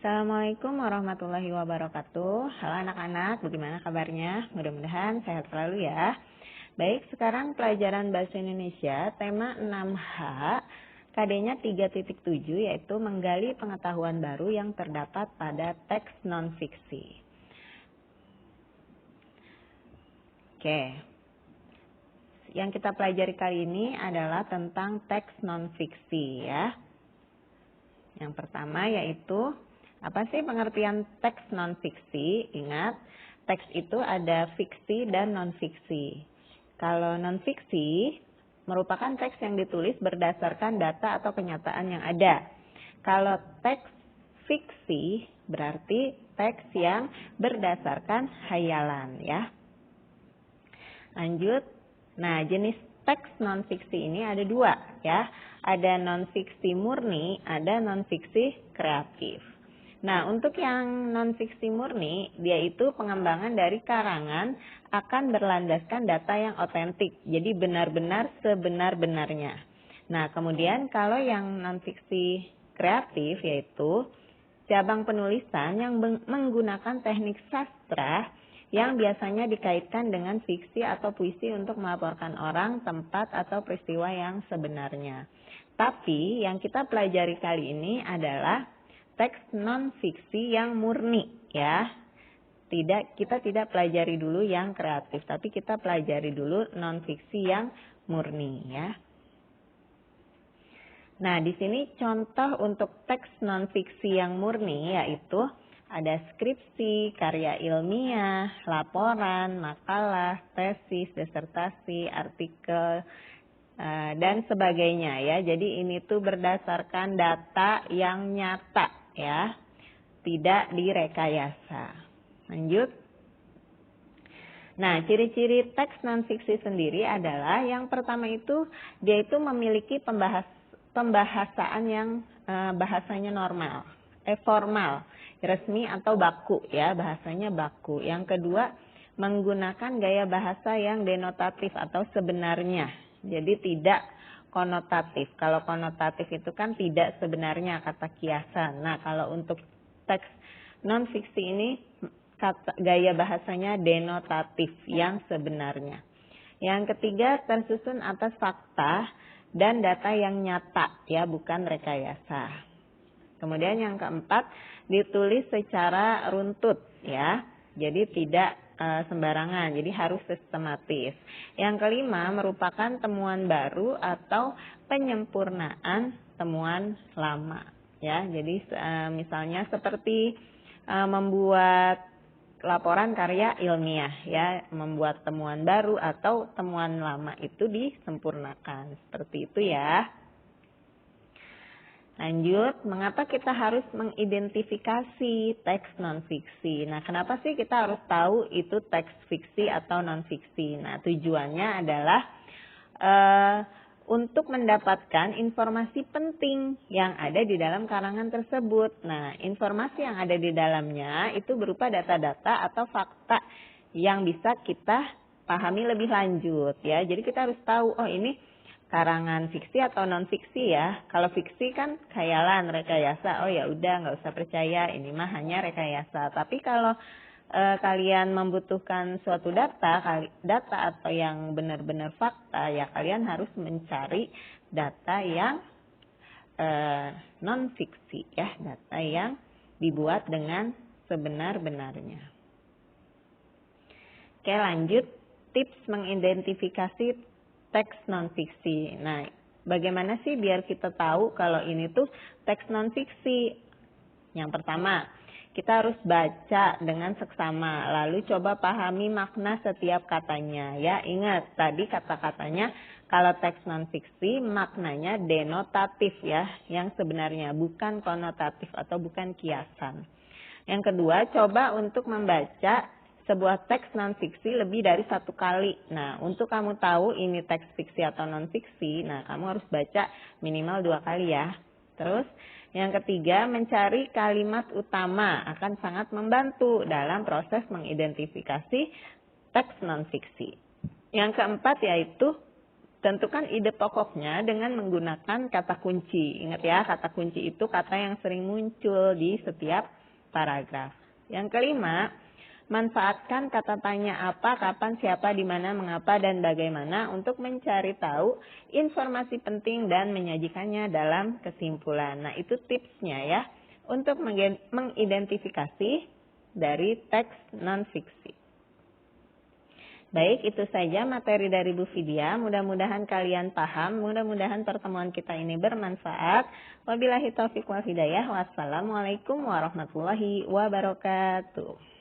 Assalamualaikum warahmatullahi wabarakatuh. Halo anak-anak, bagaimana kabarnya? Mudah-mudahan sehat selalu ya. Baik, sekarang pelajaran Bahasa Indonesia, tema 6H, KD-nya 3.7, yaitu menggali pengetahuan baru yang terdapat pada teks non-fiksi. Oke, yang kita pelajari kali ini adalah tentang teks non-fiksi ya. Yang pertama yaitu apa sih pengertian teks non-fiksi? Ingat, teks itu ada fiksi dan non-fiksi. Kalau non-fiksi merupakan teks yang ditulis berdasarkan data atau kenyataan yang ada. Kalau teks fiksi berarti teks yang berdasarkan hayalan ya. Lanjut. Nah, jenis teks non-fiksi ini ada dua ya. Ada non-fiksi murni, ada non-fiksi kreatif. Nah, untuk yang non-fiksi murni, dia itu pengembangan dari karangan akan berlandaskan data yang otentik. Jadi benar-benar sebenar-benarnya. Nah, kemudian kalau yang non-fiksi kreatif yaitu cabang penulisan yang menggunakan teknik sastra yang biasanya dikaitkan dengan fiksi atau puisi untuk melaporkan orang, tempat, atau peristiwa yang sebenarnya. Tapi yang kita pelajari kali ini adalah teks non-fiksi yang murni ya. Kita tidak pelajari dulu yang kreatif, tapi kita pelajari dulu non-fiksi yang murni ya. Nah, di sini contoh untuk teks non-fiksi yang murni yaitu ada skripsi, karya ilmiah, laporan, makalah, tesis, disertasi, artikel, dan sebagainya ya. Jadi ini tuh berdasarkan data yang nyata ya, tidak direkayasa. Lanjut. Nah, ciri-ciri teks non-fiksi sendiri adalah yang pertama itu dia itu memiliki pembahasaan yang bahasanya normal, formal, resmi atau baku ya, bahasanya baku. Yang kedua, menggunakan gaya bahasa yang denotatif atau sebenarnya. Jadi tidak konotatif. Kalau konotatif itu kan tidak sebenarnya, kata kiasan. Nah, kalau untuk teks non-fiksi ini gaya bahasanya denotatif yang sebenarnya. Yang ketiga, tersusun atas fakta dan data yang nyata ya, bukan rekayasa. Kemudian yang keempat, ditulis secara runtut ya. Jadi tidak sembarangan, jadi harus sistematis. Yang kelima, merupakan temuan baru atau penyempurnaan temuan lama ya. Jadi misalnya seperti membuat laporan karya ilmiah ya, membuat temuan baru atau temuan lama itu disempurnakan. Seperti itu ya. Lanjut, mengapa kita harus mengidentifikasi teks non-fiksi? Nah, kenapa sih kita harus tahu itu teks fiksi atau non-fiksi? Nah, tujuannya adalah untuk mendapatkan informasi penting yang ada di dalam karangan tersebut. Nah, informasi yang ada di dalamnya itu berupa data-data atau fakta yang bisa kita pahami lebih lanjut ya. Jadi kita harus tahu, oh ini karangan fiksi atau non fiksi ya. Kalau fiksi kan khayalan, rekayasa. Oh ya udah, nggak usah percaya, ini mah hanya rekayasa. Tapi kalau kalian membutuhkan suatu data atau yang benar-benar fakta ya, kalian harus mencari data yang non fiksi ya, data yang dibuat dengan sebenar-benarnya. Oke, lanjut, tips mengidentifikasi teks non-fiksi. Nah, bagaimana sih biar kita tahu kalau ini tuh teks non-fiksi? Yang pertama, kita harus baca dengan seksama, lalu coba pahami makna setiap katanya. Ya, ingat tadi kata-katanya kalau teks non-fiksi maknanya denotatif ya, yang sebenarnya bukan konotatif atau bukan kiasan. Yang kedua, coba untuk membaca sebuah teks non-fiksi lebih dari satu kali. Nah, untuk kamu tahu ini teks fiksi atau non-fiksi, nah kamu harus baca minimal 2 kali ya. Terus, yang ketiga, mencari kalimat utama akan sangat membantu dalam proses mengidentifikasi teks non-fiksi. Yang keempat yaitu Tentukan ide pokoknya dengan menggunakan kata kunci. Ingat ya, kata kunci itu kata yang sering muncul di setiap paragraf. Yang kelima, manfaatkan kata tanya apa, kapan, siapa, di mana, mengapa, dan bagaimana untuk mencari tahu informasi penting dan menyajikannya dalam kesimpulan. Nah, itu tipsnya ya untuk mengidentifikasi dari teks non-fiksi. Baik, itu saja materi dari Bu Vidya. Mudah-mudahan kalian paham, mudah-mudahan pertemuan kita ini bermanfaat. Wabillahi taufiq wal hidayah. Wassalamualaikum warahmatullahi wabarakatuh.